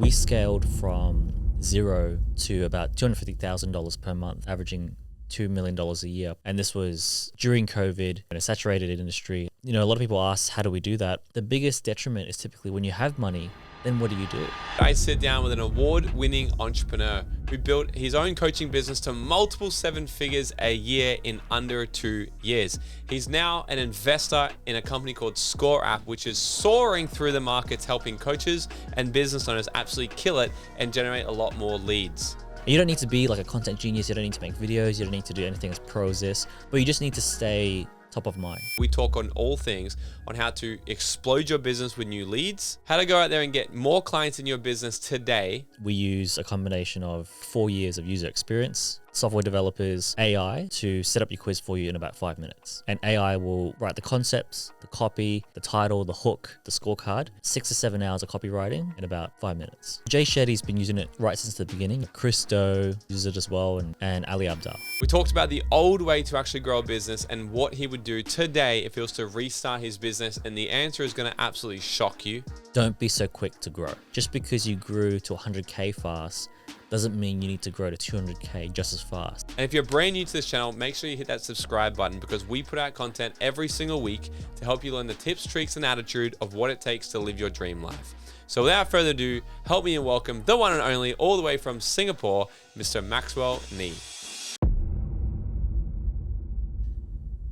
we scaled from zero to about $250,000 per month, averaging $2 million a year. And this was during COVID in a saturated industry. You know, a lot of people ask, how do we do that? The biggest detriment is typically when you have money, then what do you do? I sit down with an award-winning entrepreneur who built his own coaching business to multiple seven figures a year in under 2 years. He's now an investor in a company called ScoreApp, which is soaring through the markets, helping coaches and business owners absolutely kill it and generate a lot more leads. You don't need to be like a content genius. You don't need to make videos. You don't need to do anything as pro as this, but you just need to stay top of mind. We talk on all things on how to explode your business with new leads, how to go out there and get more clients in your business today. We use a combination of 4 years of user experience, software developers, AI to set up your quiz for you in about 5 minutes. And AI will write the concepts, the copy, the title, the hook, the scorecard, 6 to 7 hours of copywriting in about 5 minutes. Jay Shetty's been using it right since the beginning. Chris Do uses it as well, and Ali Abdal. We talked about the old way to actually grow a business and what he would do today if he was to restart his business. And the answer is going to absolutely shock you. Don't be so quick to grow. Just because you grew to 100K fast doesn't mean you need to grow to 200K just as fast. And if you're brand new to this channel, make sure you hit that subscribe button because we put out content every single week to help you learn the tips, tricks, and attitude of what it takes to live your dream life. So without further ado, help me and welcome the one and only, all the way from Singapore, Mr. Maxwell Nee.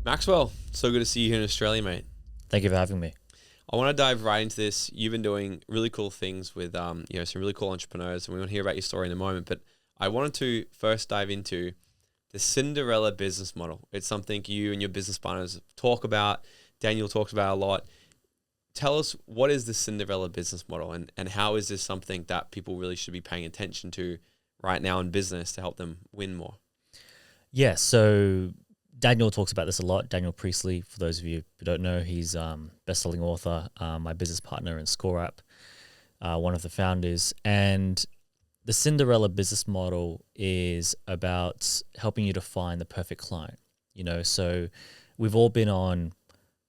Maxwell, so good to see you here in Australia, mate. Thank you for having me. I want to dive right into this. You've been doing really cool things with some really cool entrepreneurs, and we want to hear about your story in a moment. But I wanted to first dive into the Cinderella business model. It's something you and your business partners talk about. Daniel talks about a lot. Tell us, what is the Cinderella business model, and how is this something that people really should be paying attention to right now in business to help them win more? Yeah, so Daniel talks about this a lot. Daniel Priestley, for those of you who don't know, he's best-selling author, my business partner in ScoreApp, one of the founders. And the Cinderella business model is about helping you to find the perfect client. You know, so we've all been on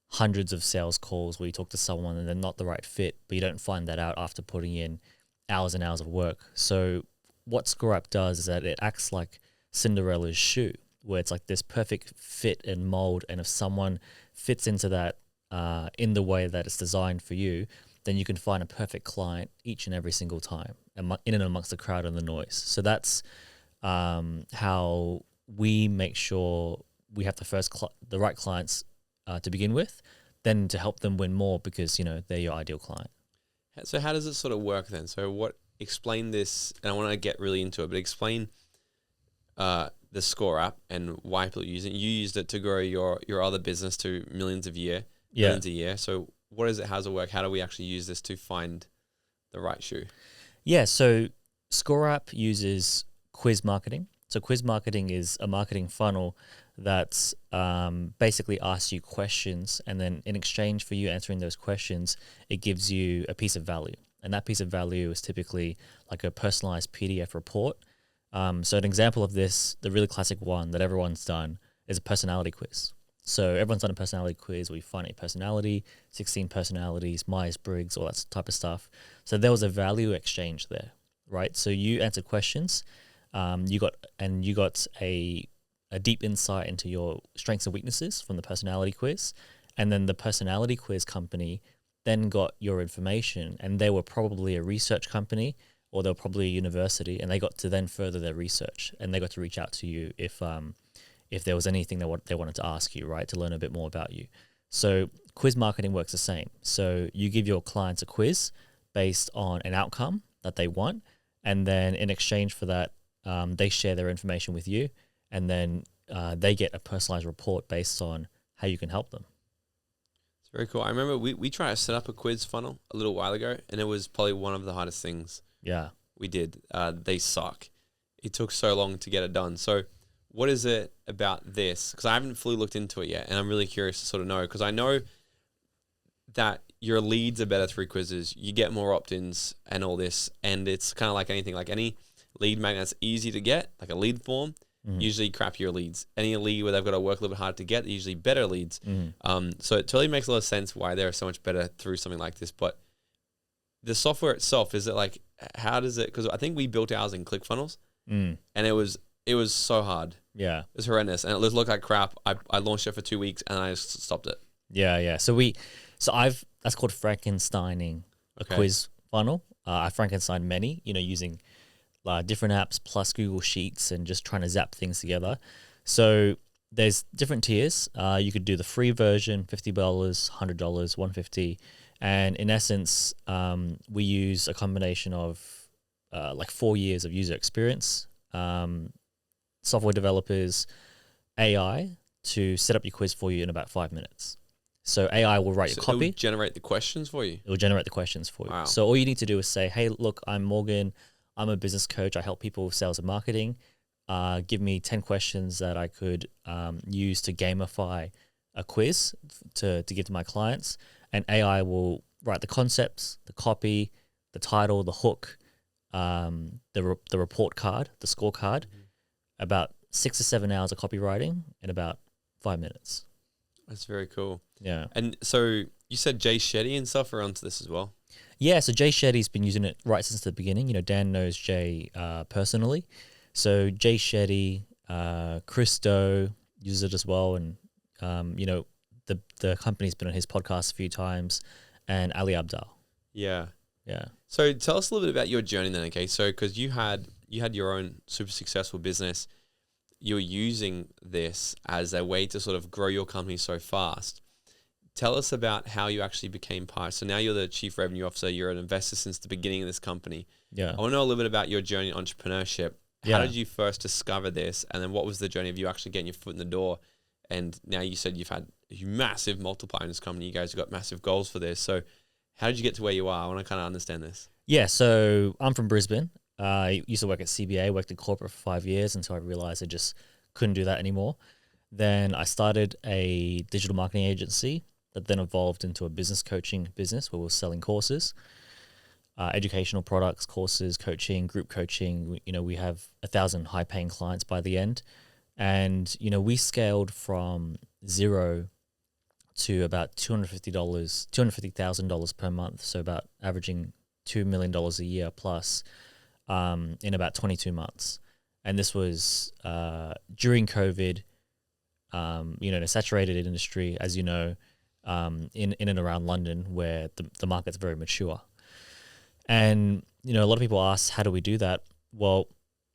hundreds of sales calls where you talk to someone and they're not the right fit, but you don't find that out after putting in hours and hours of work. So what ScoreApp does is that it acts like Cinderella's shoe, where it's like this perfect fit and mold. And if someone fits into that in the way that it's designed for you, then you can find a perfect client each and every single time in and amongst the crowd and the noise. So that's how we make sure we have the right clients to begin with, then to help them win more because, you know, they're your ideal client. So how does it sort of work then? So explain this, and I want to get really into it, but explain the ScoreApp and why people use it. You used it to grow your other business to millions a year. So what is it? How does it work? How do we actually use this to find the right shoe? Yeah, so ScoreApp uses quiz marketing. So quiz marketing is a marketing funnel that basically asks you questions, and then in exchange for you answering those questions, it gives you a piece of value. And that piece of value is typically like a personalized PDF report. So an example of this, the really classic one that everyone's done, is a personality quiz. So everyone's done a personality quiz where you find a personality, 16 personalities, Myers-Briggs, all that type of stuff. So there was a value exchange there, right? So you answered questions, you got a deep insight into your strengths and weaknesses from the personality quiz, and then the personality quiz company then got your information, and they were probably a research company, or they were probably a university, and they got to then further their research, and they got to reach out to you if there was anything they wanted to ask you, right, to learn a bit more about you. So quiz marketing works the same. So you give your clients a quiz based on an outcome that they want, and then in exchange for that, they share their information with you, and then they get a personalized report based on how you can help them. It's very cool. I remember we tried to set up a quiz funnel a little while ago, and it was probably one of the hardest things we did. They suck. It took so long to get it done. So what is it about this? Because I haven't fully looked into it yet, and I'm really curious to sort of know, because I know that your leads are better through quizzes. You get more opt-ins and all this, and it's kind of like anything, like any lead magnet that's easy to get, like a lead form, usually crappier leads. Any lead where they've got to work a little bit hard to get, usually better leads. So it totally makes a lot of sense why they're so much better through something like this. But the software itself, is it like, how does it, because I think we built ours in ClickFunnels and it was so hard. Yeah. It was horrendous and it looked like crap. I launched it for 2 weeks and I just stopped it. Yeah. So that's called Frankensteining a quiz funnel. I Frankenstein many, using different apps plus Google Sheets and just trying to zap things together. So there's different tiers. You could do the free version, $50, $100, $150. And in essence, we use a combination of 4 years of user experience, software developers, AI to set up your quiz for you in about 5 minutes. So AI will write your copy. It will generate the questions for you? It will generate the questions for you. Wow. So all you need to do is say, hey, look, I'm Morgan. I'm a business coach. I help people with sales and marketing. Give me 10 questions that I could use to gamify a quiz to give to my clients. And AI will write the concepts, the copy, the title, the hook, the report card, the scorecard, about 6 to 7 hours of copywriting in about 5 minutes. That's very cool. Yeah. And so you said Jay Shetty and stuff are onto this as well? Yeah, so Jay Shetty's been using it right since the beginning. Dan knows Jay personally. So Jay Shetty, Chris Do uses it as well. And, the company's been on his podcast a few times, and Ali Abdal. Yeah. Yeah. So tell us a little bit about your journey then, okay? So because you had your own super successful business, you're using this as a way to sort of grow your company so fast. Tell us about how you actually became part. So now you're the chief revenue officer. You're an investor since the beginning of this company. Yeah. I want to know a little bit about your journey in entrepreneurship. How did you first discover this? And then what was the journey of you actually getting your foot in the door? And now you said you've had a massive multiplier in this company. You guys have got massive goals for this. So how did you get to where you are? I want to kind of understand this. Yeah. So I'm from Brisbane. I used to work at CBA, worked in corporate for 5 years until I realized I just couldn't do that anymore. Then I started a digital marketing agency that then evolved into a business coaching business where we're selling courses, educational products, courses, coaching, group coaching. We have 1,000 high-paying clients by the end. And, we scaled from zero to about $250,000 per month. So about averaging $2 million a year plus in about 22 months. And this was during COVID, in a saturated industry, as you know, in and around London, where the market's very mature. And, a lot of people ask, how do we do that? Well,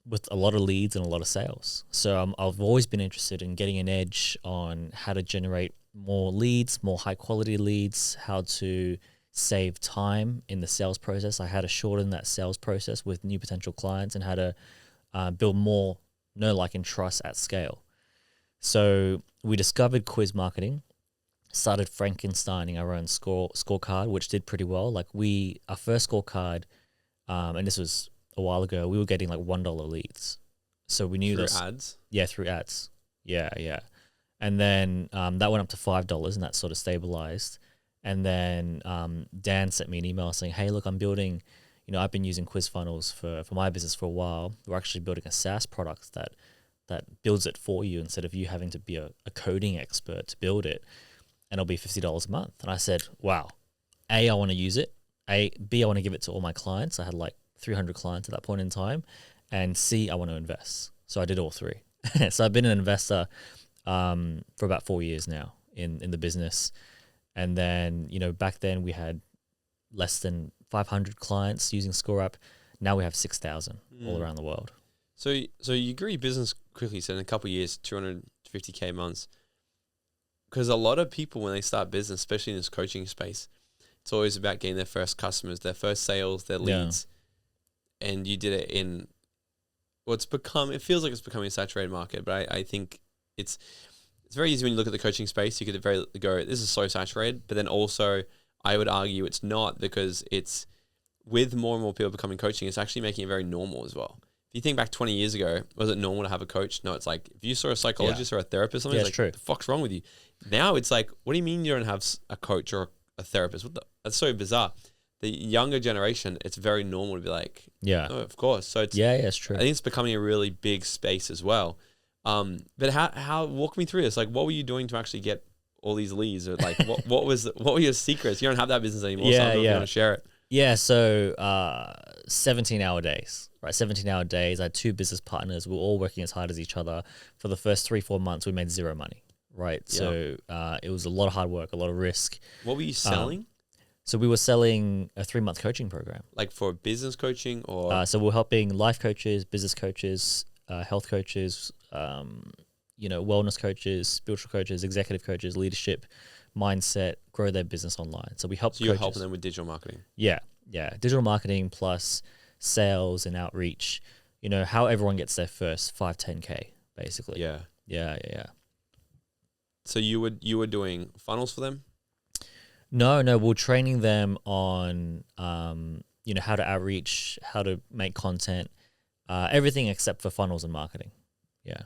with a lot of leads and a lot of sales. So I've always been interested in getting an edge on how to generate more leads, more high quality leads, how to save time in the sales process, like how to shorten that sales process with new potential clients, and how to build more know, like, and trust at scale. So we discovered quiz marketing, started Frankensteining our own scorecard, which did pretty well. Like our first scorecard, and this was a while ago, we were getting like $1 leads. So we knew through ads? Yeah, through ads. Yeah. And then that went up to $5 and that sort of stabilized. And then Dan sent me an email saying, hey, look, I'm building, I've been using quiz funnels for my business for a while. We're actually building a SaaS product that builds it for you instead of you having to be a coding expert to build it. And it'll be $50 a month. And I said, wow, A, I want to use it. B, I want to give it to all my clients. I had like 300 clients at that point in time. And C, I want to invest. So I did all three. So I've been an investor for about 4 years now in the business. And then, back then we had less than 500 clients using ScoreApp. Now we have 6,000 all around the world. So you grew your business quickly. So in a couple of years, 250K months. Because a lot of people, when they start business, especially in this coaching space, it's always about getting their first customers, their first sales, their leads. Yeah. And you did it in it feels like it's becoming a saturated market, but I think it's very easy when you look at the coaching space. You could go, this is so saturated, but then also I would argue it's not, because it's with more and more people becoming coaching, it's actually making it very normal as well. If you think back 20 years ago, was it normal to have a coach? No, it's like if you saw a psychologist or a therapist, something, it's like, true. What the fuck's wrong with you? Now it's like, what do you mean you don't have a coach or a therapist? That's so bizarre. The younger generation, it's very normal to be like, oh, of course. So it's true. I think it's becoming a really big space as well. But how walk me through this? Like, what were you doing to actually get all these leads? Or like, what were your secrets? You don't have that business anymore. So I don't know if you want to share it. Yeah, so 17-hour days, right? 17-hour days. I had 2 business partners. We were all working as hard as each other. For the first 3-4 months, we made 0 money, right? Yeah. So it was a lot of hard work, a lot of risk. What were you selling? So we were selling a 3-month coaching program. Like for business coaching or? So we're helping life coaches, business coaches, health coaches, wellness coaches, spiritual coaches, executive coaches, leadership, mindset, grow their business online. So we help. So you're helping them with digital marketing. Yeah, digital marketing plus sales and outreach. How everyone gets their first 5-10K basically. Yeah. So you were doing funnels for them? No, we're training them on how to outreach, how to make content, everything except for funnels and marketing. Yeah.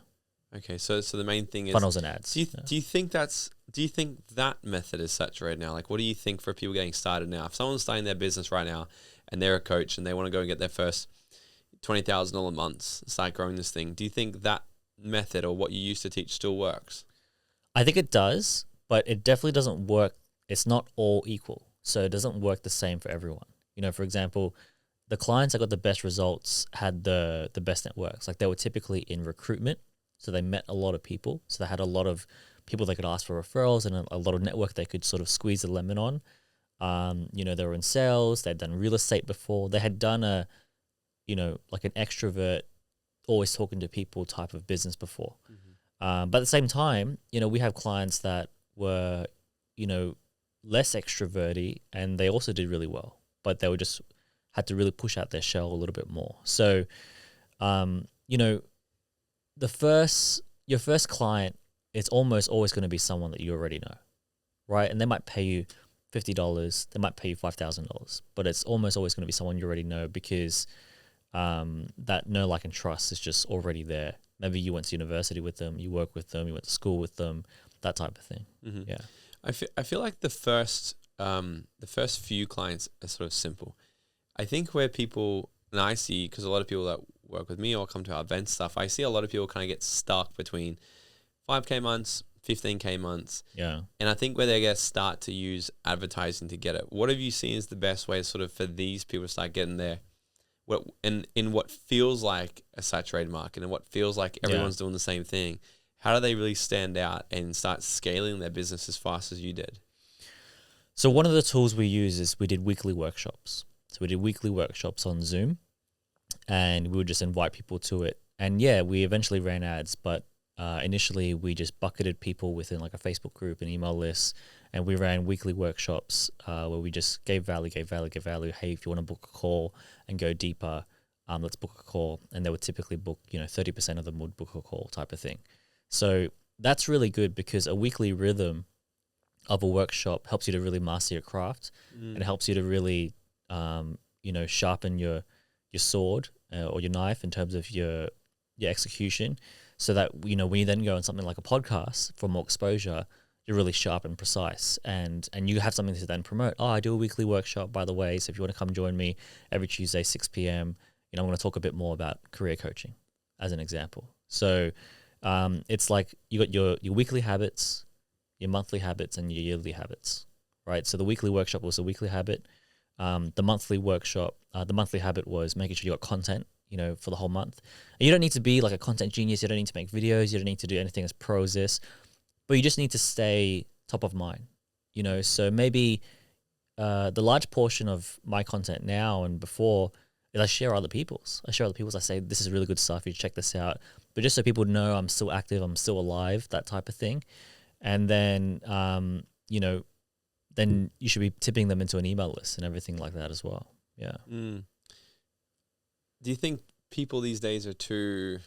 Okay, so the main thing is funnels and ads. Do you think that method is saturated now? Like, what do you think for people getting started now? If someone's starting their business right now and they're a coach and they want to go and get their first $20,000 months, start growing this thing, do you think that method or what you used to teach still works? I think it does, but it definitely doesn't work. It's not all equal, so it doesn't work the same for everyone. For example, the clients that got the best results had the best networks. Like they were typically in recruitment. So they met a lot of people. So they had a lot of people they could ask for referrals and a lot of network they could sort of squeeze the lemon on. They were in sales. They'd done real estate before. They had done like an extrovert, always talking to people type of business before. Mm-hmm. But at the same time, we have clients that were, less extroverty and they also did really well, but they were just had to really push out their shell a little bit more. So, your first client is almost always going to be someone that you already know, right? And they might pay you $50, they might pay you $5,000, but it's almost always going to be someone you already know because that know, like, and trust is just already there. Maybe you went to university with them, you work with them, you went to school with them, that type of thing. Mm-hmm. Yeah. I feel like the first few clients are sort of simple. I think where people, and I see, because a lot of people that work with me or come to our event stuff, I see a lot of people kind of get stuck between 5K months, 15K months. Yeah. And I think where they start to use advertising to get it. What have you seen is the best way sort of for these people to start getting there? In what feels like a saturated market and what feels like everyone's doing the same thing, how do they really stand out and start scaling their business as fast as you did? So one of the tools we use is we did weekly workshops. So we did weekly workshops on Zoom and we would just invite people to it. And we eventually ran ads, but initially we just bucketed people within like a Facebook group and email list, and we ran weekly workshops where we just gave value. Hey, if you want to book a call and go deeper, let's book a call. And they would typically book, 30% of them would book a call type of thing. So that's really good because a weekly rhythm of a workshop helps you to really master your craft and it helps you to really, sharpen your sword or your knife in terms of your execution, so that, when you then go on something like a podcast for more exposure, you're really sharp and precise and you have something to then promote. Oh, I do a weekly workshop, by the way. So if you want to come join me every Tuesday, 6 p.m., I'm going to talk a bit more about career coaching as an example. So it's like you got your weekly habits, your monthly habits, and your yearly habits, right? So the weekly workshop was a weekly habit. The monthly workshop, the monthly habit was making sure you got content, for the whole month. And you don't need to be like a content genius. You don't need to make videos. You don't need to do anything as pro as this, but you just need to stay top of mind, So maybe the large portion of my content now and before is I share other people's. I say, this is really good stuff. You should check this out. But just so people know I'm still active, I'm still alive, that type of thing. And then, then you should be tipping them into an email list and everything like that as well. Yeah. Do you think people these days are too,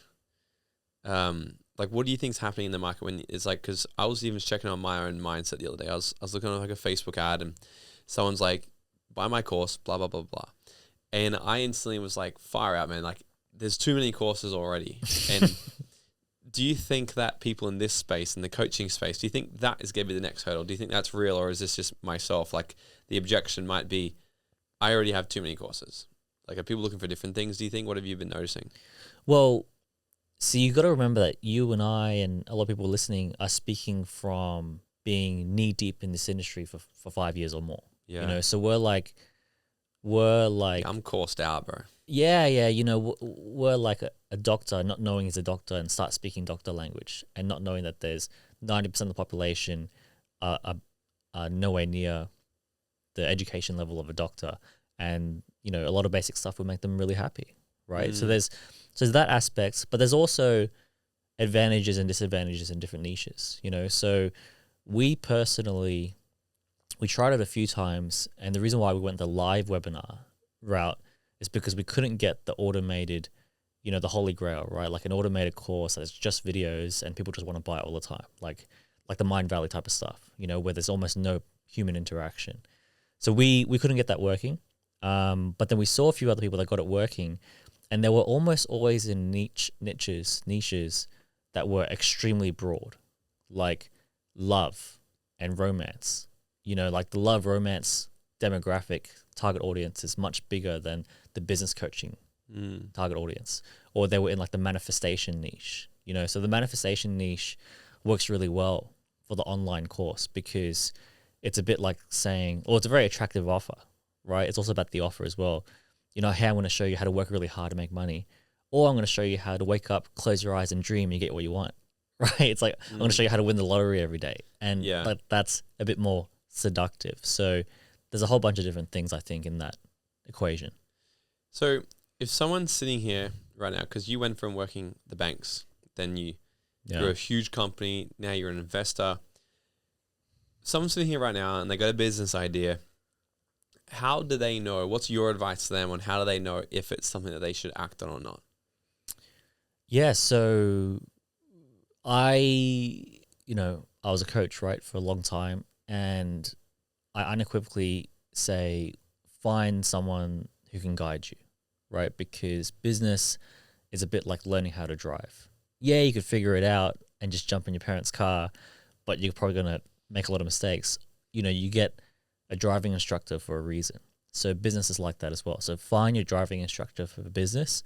what do you think's happening in the market when it's like, because I was even checking on my own mindset the other day. I was looking at like a Facebook ad and someone's like, buy my course, blah, blah, blah, blah. And I instantly was like, fire out, man. Like there's too many courses already. And do you think that people in this space, in the coaching space, do you think that is going to be the next hurdle? Do you think that's real, or is this just myself? Like the objection might be, I already have too many courses. Like, are people looking for different things, do you think? What have you been noticing? Well, so you got to remember that you and I and a lot of people listening are speaking from being knee deep in this industry for 5 years or more. Yeah. So we're like, were like, I'm coursed out, bro. Yeah, you know, were like a doctor, not knowing he's a doctor and start speaking doctor language and not knowing that there's 90% of the population are nowhere near the education level of a doctor. And, you know, a lot of basic stuff would make them really happy, right? So there's that aspect, but there's also advantages and disadvantages in different niches, you know? So we personally, we tried it a few times, and the reason why we went the live webinar route is because we couldn't get the automated, you know, the holy grail, right? Like an automated course that's just videos and people just want to buy it all the time. Like the Mind Valley type of stuff, you know, where there's almost no human interaction. So we couldn't get that working. But then we saw a few other people that got it working, and they were almost always in niches that were extremely broad, like love and romance. You know, like the love romance demographic target audience is much bigger than the business coaching target audience. Or they were in like the manifestation niche, you know. So the manifestation niche works really well for the online course because it's a bit like saying, or it's a very attractive offer, right? It's also about the offer as well. You know, hey, I'm going to show you how to work really hard to make money, or I'm going to show you how to wake up, close your eyes and dream and you get what you want, right? It's like, I'm going to show you how to win the lottery every day. And that's a bit more seductive. So there's a whole bunch of different things, I think, in that equation. So if someone's sitting here right now, because you went from working the banks, then you're a huge company, now you're an investor. Someone's sitting here right now and they got a business idea. How do they know? What's your advice to them on how do they know if it's something that they should act on or not? Yeah, so I was a coach, right, for a long time, and I unequivocally say find someone who can guide you, right? Because business is a bit like learning how to drive. Yeah, you could figure it out and just jump in your parents' car, but you're probably going to make a lot of mistakes. You know, you get a driving instructor for a reason. So business is like that as well. So find your driving instructor for the business.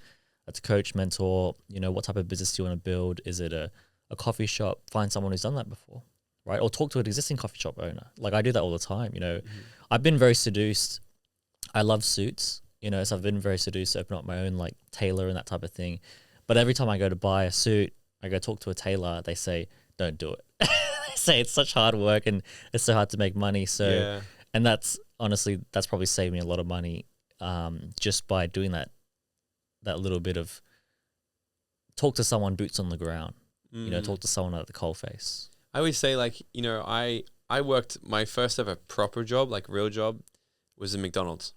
That's a coach, mentor. You know, what type of business do you want to build? Is it a coffee shop? Find someone who's done that before, right? Or talk to an existing coffee shop owner. Like I do that all the time, you know. I've been very seduced. I love suits, you know, so I've been very seduced to open up my own like tailor and that type of thing. But every time I go to buy a suit, I go talk to a tailor, they say, don't do it. They say it's such hard work and it's so hard to make money. So, and that's honestly, that's probably saved me a lot of money just by doing that little bit of talk to someone boots on the ground, you know, talk to someone at the coalface. I always say, like, you know, I worked my first ever proper job, like real job, was in McDonald's.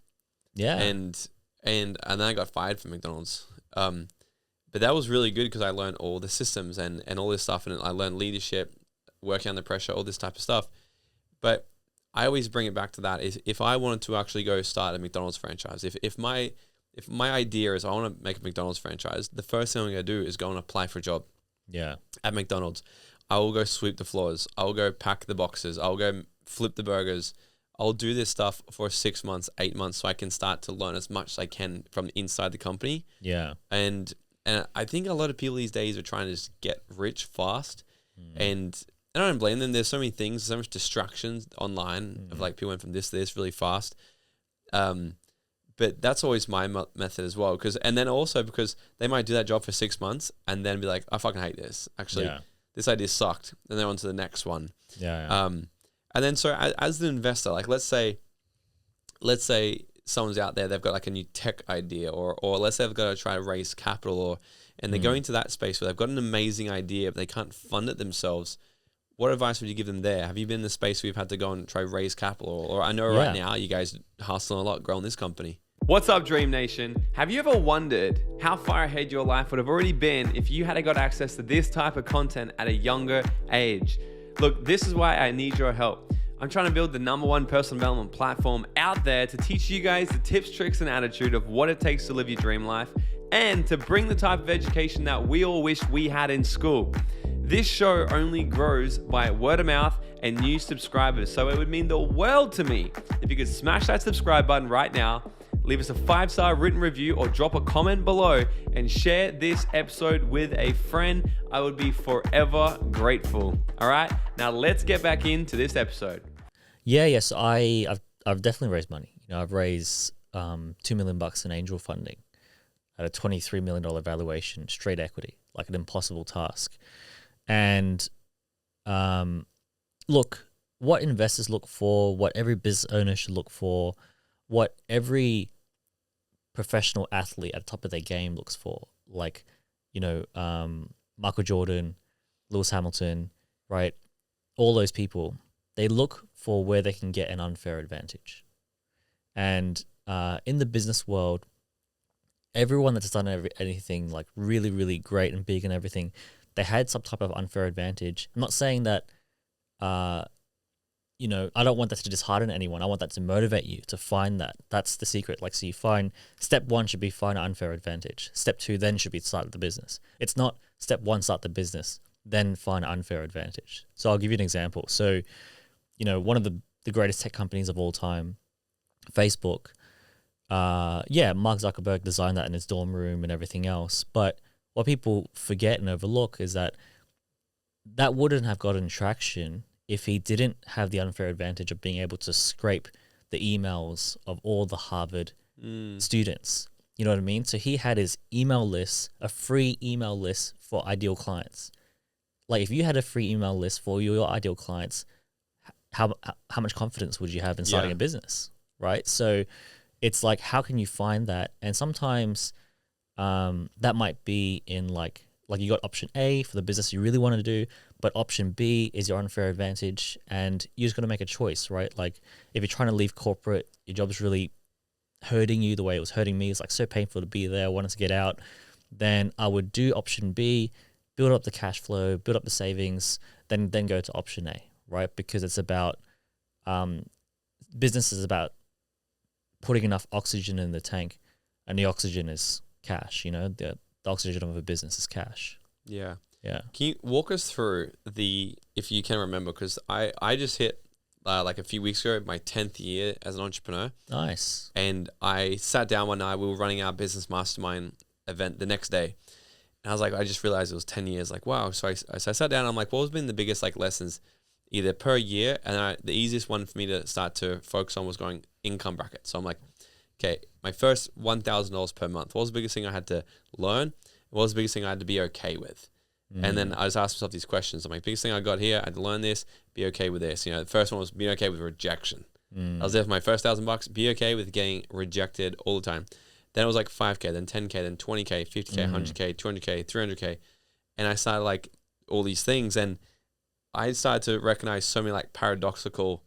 Yeah. And then I got fired from McDonald's. But that was really good because I learned all the systems and all this stuff, and I learned leadership, working under pressure, all this type of stuff. But I always bring it back to that is if I wanted to actually go start a McDonald's franchise, if my idea is I want to make a McDonald's franchise, the first thing I'm going to do is go and apply for a job. Yeah. At McDonald's. I will go sweep the floors. I'll go pack the boxes. I'll go flip the burgers. I'll do this stuff for 6 months, 8 months, so I can start to learn as much as I can from inside the company. Yeah. And I think a lot of people these days are trying to just get rich fast. And I don't blame them. There's so many things, so much distractions online of like people went from this to this really fast. But that's always my method as well. And then also because they might do that job for 6 months and then be like, I fucking hate this. Actually, this idea sucked. And then on to the next one. And then so as the investor, like let's say someone's out there, they've got like a new tech idea or let's say they've got to try to raise capital and they're going to that space where they've got an amazing idea, but they can't fund it themselves. What advice would you give them there? Have you been in the space where you've had to go and try to raise capital? Or I know right now you guys hustling a lot, growing this company. What's up, Dream Nation? Have you ever wondered how far ahead your life would have already been if you had got access to this type of content at a younger age? Look, this is why I need your help. I'm trying to build the #1 personal development platform out there to teach you guys the tips, tricks, and attitude of what it takes to live your dream life and to bring the type of education that we all wish we had in school. This show only grows by word of mouth and new subscribers, so it would mean the world to me if you could smash that subscribe button right now, leave us a 5-star written review or drop a comment below and share this episode with a friend. I would be forever grateful. All right, now let's get back into this episode. Yes, I've definitely raised money. You know, I've raised $2 million in angel funding at a $23 million valuation, straight equity, like an impossible task. And look, what investors look for, what every business owner should look for, what every professional athlete at the top of their game looks for, like, Michael Jordan, Lewis Hamilton, right? All those people, they look for where they can get an unfair advantage. And in the business world, everyone that's done anything like really, really great and big and everything, they had some type of unfair advantage. I'm not saying that, I don't want that to dishearten anyone. I want that to motivate you to find that. That's the secret. Like, so you find step 1 should be find an unfair advantage. Step 2 then should be start the business. It's not step 1, start the business, then find an unfair advantage. So I'll give you an example. So, one of the greatest tech companies of all time, Facebook, Mark Zuckerberg designed that in his dorm room and everything else. But what people forget and overlook is that wouldn't have gotten traction if he didn't have the unfair advantage of being able to scrape the emails of all the Harvard students. You know what I mean? So he had his email list, a free email list for ideal clients. Like, if you had a free email list for your ideal clients, how much confidence would you have in starting a business, right? So it's like, how can you find that? And sometimes that might be in like you got option A for the business you really want to do, but option B is your unfair advantage, and you just got to make a choice, right? Like, if you're trying to leave corporate, your job's really hurting you the way it was hurting me. It's like so painful to be there. I wanted to get out. Then I would do option B, build up the cash flow, build up the savings, then go to option A, right? Because it's about business is about putting enough oxygen in the tank, and the oxygen is cash. The oxygen of a business is cash. Yeah. Yeah. Can you walk us through if you can remember, because I just hit like a few weeks ago my 10th year as an entrepreneur. Nice. And I sat down one night, we were running our business mastermind event the next day. And I was like, I just realized it was 10 years. Like, wow. So I sat down and I'm like, what has been the biggest like lessons either per year? And the easiest one for me to start to focus on was going income bracket. So I'm like, okay, my first $1,000 per month. What was the biggest thing I had to learn? What was the biggest thing I had to be okay with? And then I just asked myself these questions. I'm like, biggest thing I got here, I had to learn this, be okay with this. The first one was being okay with rejection. I was there for my first $1,000, be okay with getting rejected all the time. Then it was like 5K, then 10K, then 20K, 50K, 100K, 200K, 300K. And I started like all these things. And I started to recognize so many like paradoxical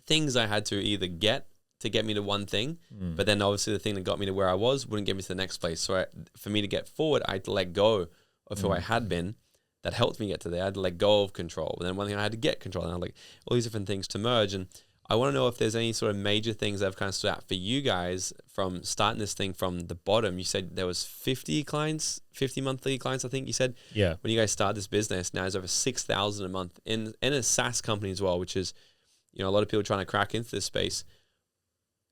things I had to either get to get me to one thing, but then obviously the thing that got me to where I was wouldn't get me to the next place. So for me to get forward, I had to let go of who I had been that helped me get to there. I had to let go of control. And then one thing I had to get control. And I had like all these different things to merge. And I want to know if there's any sort of major things that have kind of stood out for you guys from starting this thing from the bottom. You said there was 50 clients, 50 monthly clients, I think you said. Yeah. When you guys started this business, now it's over 6,000 a month in a SaaS company as well, which is, a lot of people trying to crack into this space.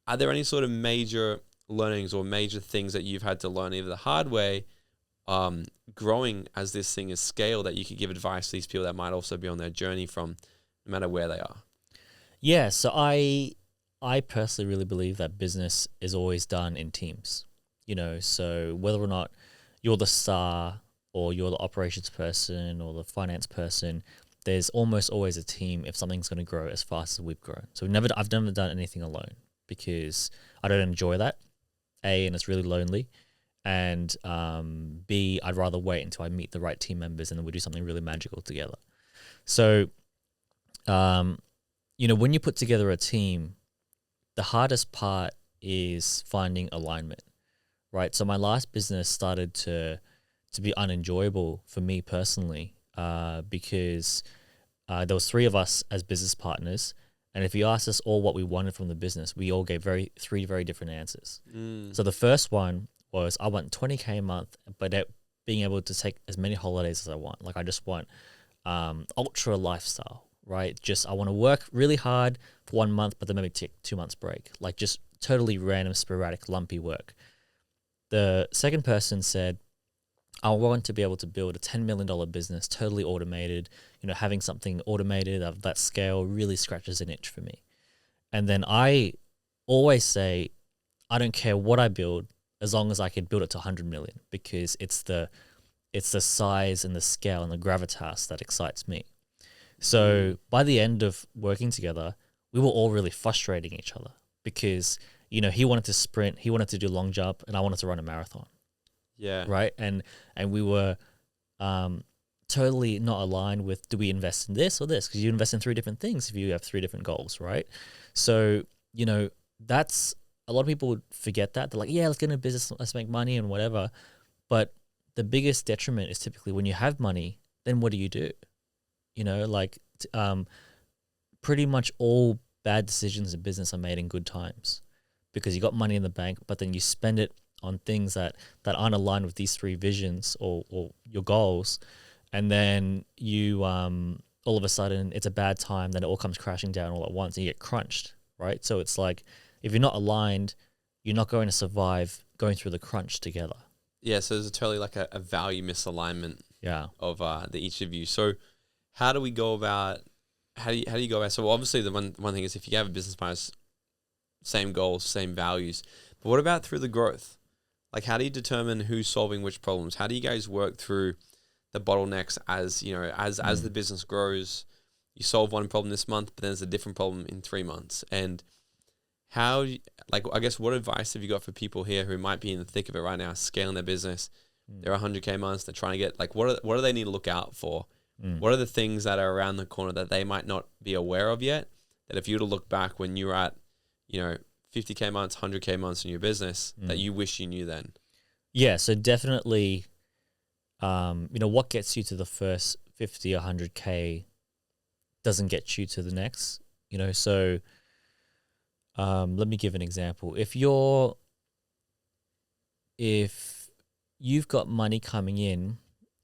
Are there any sort of major learnings or major things that you've had to learn either the hard way, growing as this thing is scaled, that you could give advice to these people that might also be on their journey from no matter where they are? Yeah, so I personally really believe that business is always done in teams. So whether or not you're the star or you're the operations person or the finance person, there's almost always a team if something's going to grow as fast as we've grown. So I've never done anything alone because I don't enjoy that, A, and it's really lonely. And B, I'd rather wait until I meet the right team members and then we do something really magical together. So, when you put together a team, the hardest part is finding alignment, right? So my last business started to be unenjoyable for me personally because there was 3 of us as business partners. And if you asked us all what we wanted from the business, we all gave 3 very different answers. So the first one was I want 20K a month, but being able to take as many holidays as I want. Like I just want ultra lifestyle, right? Just I want to work really hard for 1 month, but then maybe take 2 months break. Like just totally random, sporadic, lumpy work. The second person said, I want to be able to build a $10 million business, totally automated. Having something automated of that scale really scratches an itch for me. And then I always say, I don't care what I build as long as I could build it to 100 million, because it's the size and the scale and the gravitas that excites me. So by the end of working together, we were all really frustrating each other because, he wanted to sprint, he wanted to do long jump, and I wanted to run a marathon. Yeah. Right. And we were totally not aligned with, do we invest in this or this? Because you invest in 3 different things if you have 3 different goals, right? So, that's, a lot of people forget that. They're like, yeah, let's get into business, let's make money and whatever. But the biggest detriment is typically when you have money, then what do you do? Pretty much all bad decisions in business are made in good times because you got money in the bank, but then you spend it on things that aren't aligned with these 3 visions or your goals. And then you, all of a sudden it's a bad time, then it all comes crashing down all at once and you get crunched, right? So it's like, if you're not aligned, you're not going to survive going through the crunch together. Yeah, so there's totally like a value misalignment of each of you. So how do we go about, how do you go about, so obviously the one thing is if you have a business partner, same goals, same values, but what about through the growth? Like how do you determine who's solving which problems? How do you guys work through the bottlenecks as the business grows? You solve one problem this month, but then there's a different problem in 3 months. And how, I guess, what advice have you got for people here who might be in the thick of it right now, scaling their business? They're 100K months. They're trying to get, what do they need to look out for? What are the things that are around the corner that they might not be aware of yet? That if you were to look back when you were at, 50K months, 100K months in your business, that you wish you knew then? Yeah, so definitely, what gets you to the first 50 or 100K doesn't get you to the next, so... let me give an example. If you've got money coming in,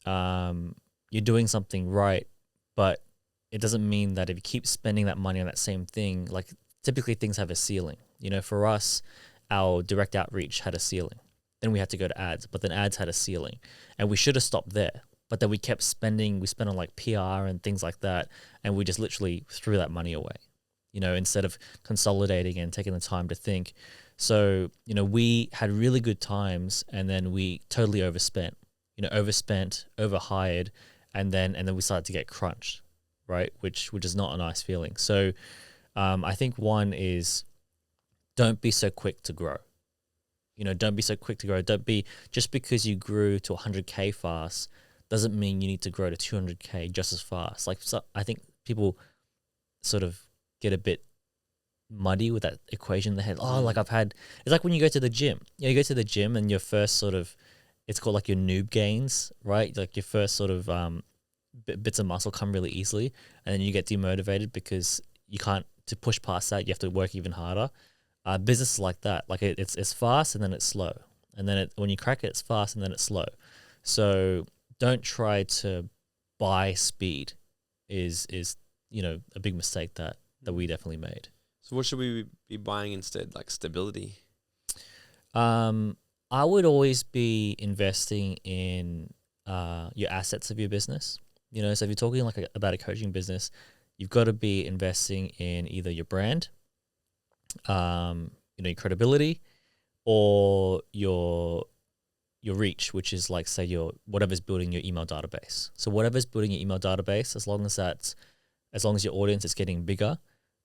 you're doing something right, but it doesn't mean that if you keep spending that money on that same thing, like typically things have a ceiling. For us, our direct outreach had a ceiling. Then we had to go to ads, but then ads had a ceiling. And we should have stopped there. But then we kept spending, we spent on like PR and things like that, and we just literally threw that money away. Instead of consolidating and taking the time to think. So, we had really good times and then we totally overspent, overhired, and then we started to get crunched, right? Which is not a nice feeling. So, I think one is don't be so quick to grow. Don't be so quick to grow. Just because you grew to 100K fast doesn't mean you need to grow to 200K just as fast. I think people sort of get a bit muddy with that equation in their head. It's like when you go to the gym. You go to the gym and your first it's called like your noob gains, right? Like your first sort of bits of muscle come really easily, and then you get demotivated because you can't, to push past that, you have to work even harder. Business is like that. Like it's fast and then it's slow. And then when you crack it, it's fast and then it's slow. So don't try to buy speed is a big mistake that we definitely made. So what should we be buying instead? Like stability? I would always be investing in your assets of your business. So if you're talking about a coaching business, you've got to be investing in either your brand, your credibility, or your reach, which is like, say, whatever's building your email database. So whatever's building your email database, as long as your audience is getting bigger,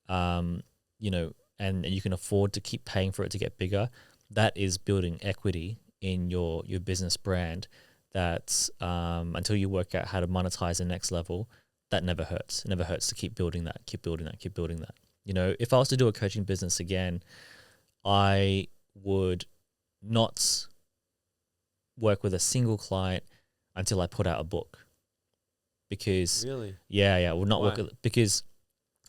and you can afford to keep paying for it to get bigger, that is building equity in your business brand. That's until you work out how to monetize the next level, that never hurts. It never hurts to keep building that. If I was to do a coaching business again, I would not work with a single client until I put out a book. Because really, I would not work with, because,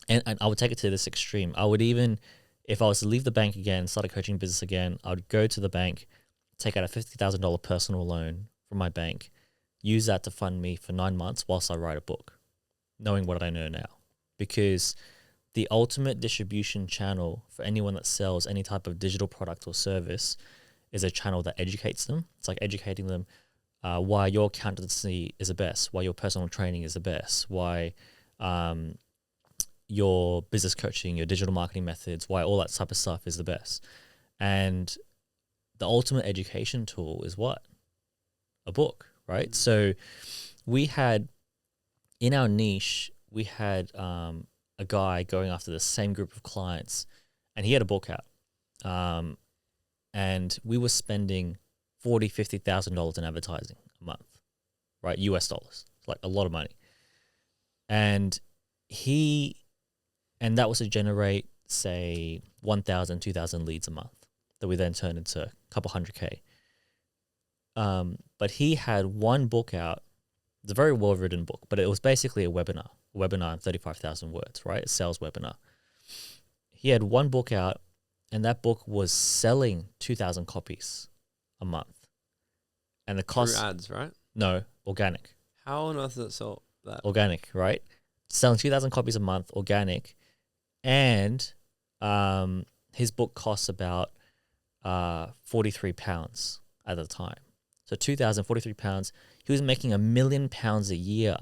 and I would take it to this extreme. I would even, if I was to leave the bank again, start a coaching business again, I would go to the bank, take out a $50,000 personal loan from my bank, use that to fund me for 9 months whilst I write a book, knowing what I know now. Because the ultimate distribution channel for anyone that sells any type of digital product or service is a channel that educates them. It's like educating them why your accountancy is the best, why your personal training is the best, why your business coaching, your digital marketing methods, why all that type of stuff is the best. And the ultimate education tool is what? A book, right? So we had, in our niche, we had a guy going after the same group of clients, and he had a book out. And we were spending $40,000-$50,000 in advertising a month, right? US dollars, like a lot of money. And that was to generate, say, 1,000, 2,000 leads a month that we then turned into a couple $100K. But he had one book out. It's a very well-written book, but it was basically a webinar in 35,000 words, right? A sales webinar. He had one book out, and that book was selling 2,000 copies a month. And the cost... Through ads, right? No, organic. How on earth does it sell that? Organic, right? Selling 2,000 copies a month, organic. And his book costs about £43 at the time. So 2,000, £43. He was making £1 million a year,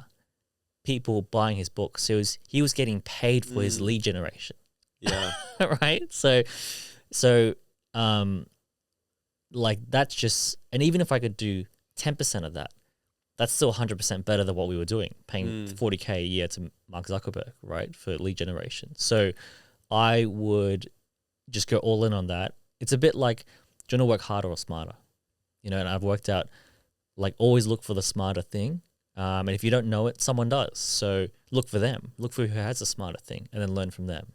people buying his book. So he was getting paid for his lead generation. Yeah. Right? So like that's just, and even if I could do 10% of that, that's still 100% better than what we were doing, paying $40K a year to Mark Zuckerberg, right, for lead generation. So I would just go all in on that. It's a bit like, do you want to work harder or smarter? You know, and I've worked out, like, always look for the smarter thing. And if you don't know it, someone does. So look for them. Look for who has the smarter thing and then learn from them.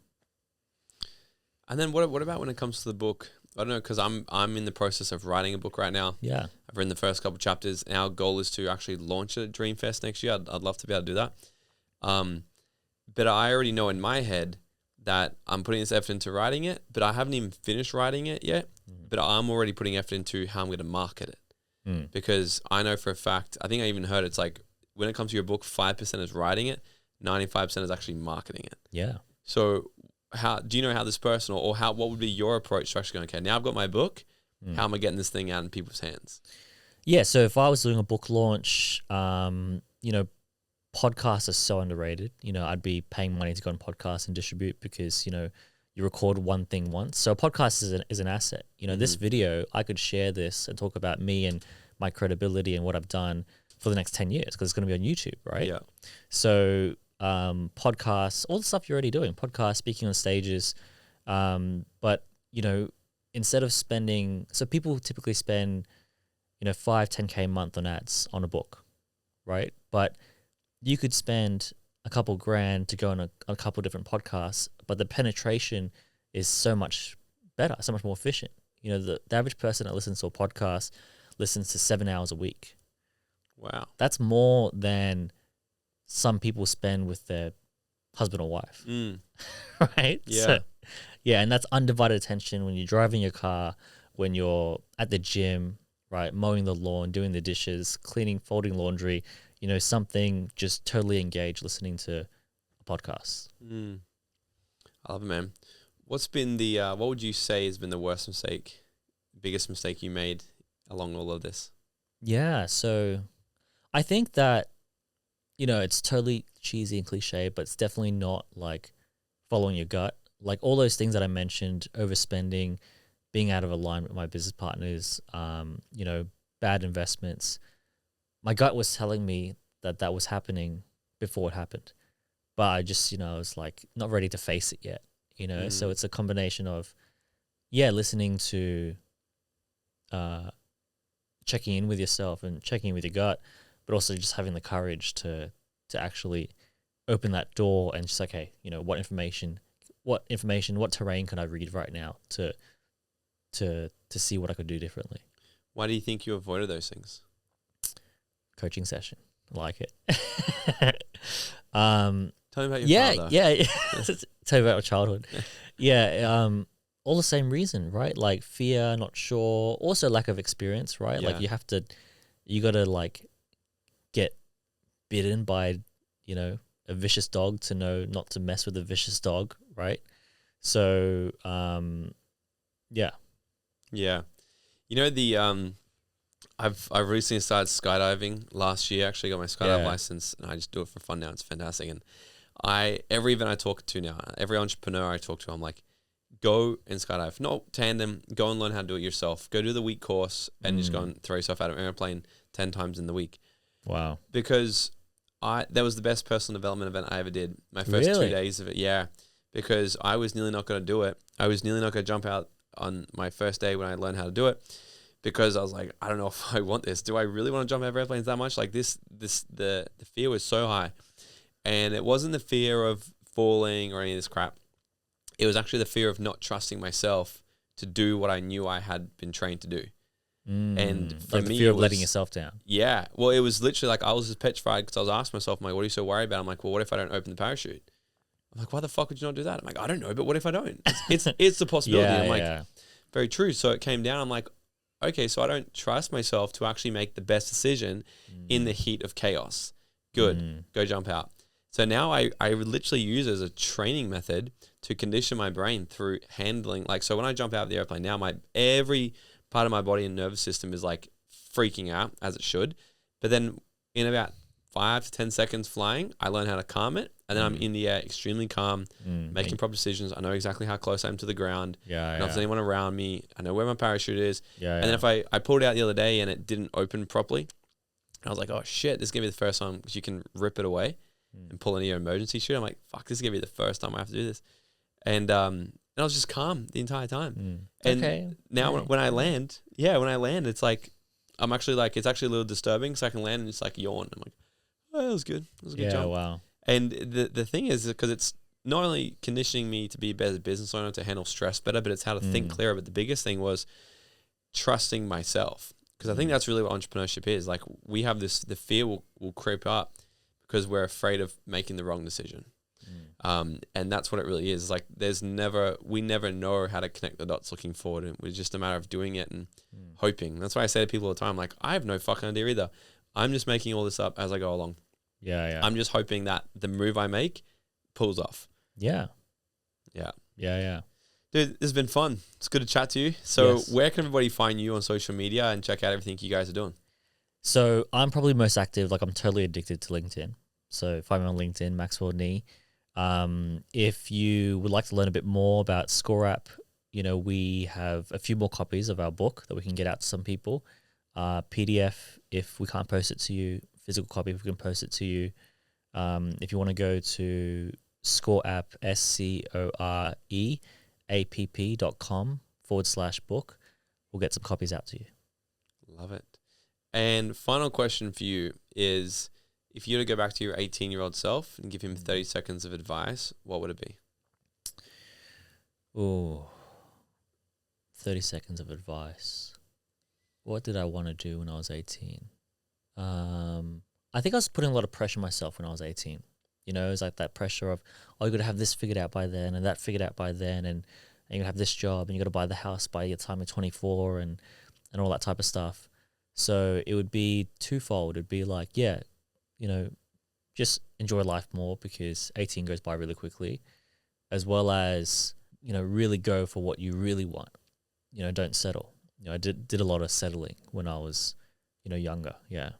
And then what about when it comes to the book? I don't know, because I'm in the process of writing a book right now. Yeah. I've written the first couple chapters, and our goal is to actually launch it at Dreamfest next year. I'd love to be able to do that. But I already know in my head that I'm putting this effort into writing it, but I haven't even finished writing it yet. But I'm already putting effort into how I'm going to market it. Because I know for a fact, I think I even heard it's like, when it comes to your book, 5% is writing it, 95% is actually marketing it. Yeah. So how do you know how this person, or what would be your approach to actually going, okay, now I've got my book, how am I getting this thing out in people's hands? Yeah, so if I was doing a book launch, you know, podcasts are so underrated. You know, I'd be paying money to go on podcasts and distribute because, you know, you record one thing once. So a podcast is an asset. You know, this video, I could share this and talk about me and my credibility and what I've done for the next 10 years because it's going to be on YouTube, right? Yeah. So podcasts, all the stuff you're already doing, podcasts, speaking on stages. But, you know, instead of spending, so people typically spend, you know, 5-10K a month on ads on a book, right? But you could spend a couple grand to go on a couple different podcasts, but the penetration is so much better, so much more efficient. You know, the average person that listens to a podcast listens to 7 hours a week. Wow. That's more than some people spend with their husband or wife, right? Yeah. So, yeah, and that's undivided attention when you're driving your car, when you're at the gym, right, mowing the lawn, doing the dishes, cleaning, folding laundry, you know, something just totally engaged listening to a podcast. I love it, man. What's been what would you say has been the biggest mistake you made along all of this? Yeah, so I think that, you know, it's totally cheesy and cliche, but it's definitely not like following your gut. Like all those things that I mentioned, overspending, being out of alignment with my business partners, you know, bad investments. My gut was telling me that was happening before it happened. But I just, you know, I was like not ready to face it yet, you know? So it's a combination of, listening to, checking in with yourself and checking in with your gut, but also just having the courage to actually open that door and just like, hey, you know, what information, what terrain can I read right now to see what I could do differently. Why do you think you avoided those things? Coaching session. I like it. Tell me about your father. Yeah. Tell me about my childhood. All the same reason, right? Like fear, not sure, also lack of experience, right? Yeah. Like you got to like get bitten by, you know, a vicious dog to know not to mess with a vicious dog, right? So, yeah. Yeah. You know, I've recently started skydiving last year. Actually got my skydive license, and I just do it for fun now. It's fantastic. And every event I talk to now, every entrepreneur I talk to, I'm like, go and skydive. Not tandem, go and learn how to do it yourself. Go do the week course and just go and throw yourself out of an airplane 10 times in the week. Wow. Because that was the best personal development event I ever did. My first 2 days of it, yeah. Because I was nearly not going to do it. I was nearly not going to jump out on my first day when I learned how to do it. Because I was like, I don't know if I want this. Do I really want to jump out of airplanes that much? Like the fear was so high. And it wasn't the fear of falling or any of this crap. It was actually the fear of not trusting myself to do what I knew I had been trained to do. And for like me, the fear it of was, letting yourself down. Yeah. Well, it was literally like I was just petrified because I was asking myself, I'm like, what are you so worried about? I'm like, well, what if I don't open the parachute? I'm like, why the fuck would you not do that? I'm like, I don't know, but what if I don't? It's the possibility. I'm like, very true. So it came down. I'm like, okay, so I don't trust myself to actually make the best decision in the heat of chaos. Good. Go jump out. So now I literally use it as a training method to condition my brain through handling. Like, so when I jump out of the airplane now, every part of my body and nervous system is like freaking out, as it should. But then in about 5 to 10 seconds flying, I learn how to calm it. And then I'm in the air, extremely calm, making proper decisions. I know exactly how close I am to the ground. I know if there's anyone around me. I know where my parachute is. And then if I pulled it out the other day and it didn't open properly, I was like, oh shit, this is going to be the first time, because you can rip it away and pull into your emergency chute. I'm like, fuck, this is going to be the first time I have to do this. And I was just calm the entire time. And now when I land, it's like, I'm actually like, it's actually a little disturbing. So I can land and just like yawn. I'm like, oh, that was good. That was a good jump. Wow. And the thing is, because it's not only conditioning me to be a better business owner, to handle stress better, but it's how to think clearer. But the biggest thing was trusting myself. Because I think that's really what entrepreneurship is. Like, we have this, the fear will creep up because we're afraid of making the wrong decision. And that's what it really is. Like, we never know how to connect the dots looking forward. It's just a matter of doing it and hoping. That's why I say to people all the time, like, I have no fucking idea either. I'm just making all this up as I go along. Yeah. I'm just hoping that the move I make pulls off. Yeah. Dude, this has been fun. It's good to chat to you. So where can everybody find you on social media and check out everything you guys are doing? So I'm probably most active. Like, I'm totally addicted to LinkedIn. So find me on LinkedIn, Maxwell Nee. If you would like to learn a bit more about ScoreApp, we have a few more copies of our book that we can get out to some people. PDF, if we can't post it to you, physical copy, if we can post it to you. If you want to go to ScoreApp, ScoreApp.com/book, we'll get some copies out to you. Love it. And final question for you is, if you were to go back to your 18-year-old self and give him 30 seconds of advice, what would it be? 30 seconds of advice. What did I want to do when I was 18? I think I was putting a lot of pressure on myself when I was 18. It was like that pressure of, oh, you got to have this figured out by then and that figured out by then, and you got to have this job and you got to buy the house by your time you're 24 and all that type of stuff. So it would be twofold. It'd be like, just enjoy life more, because 18 goes by really quickly, as well as, really go for what you really want. Don't settle. I did a lot of settling when I was, younger. Yeah.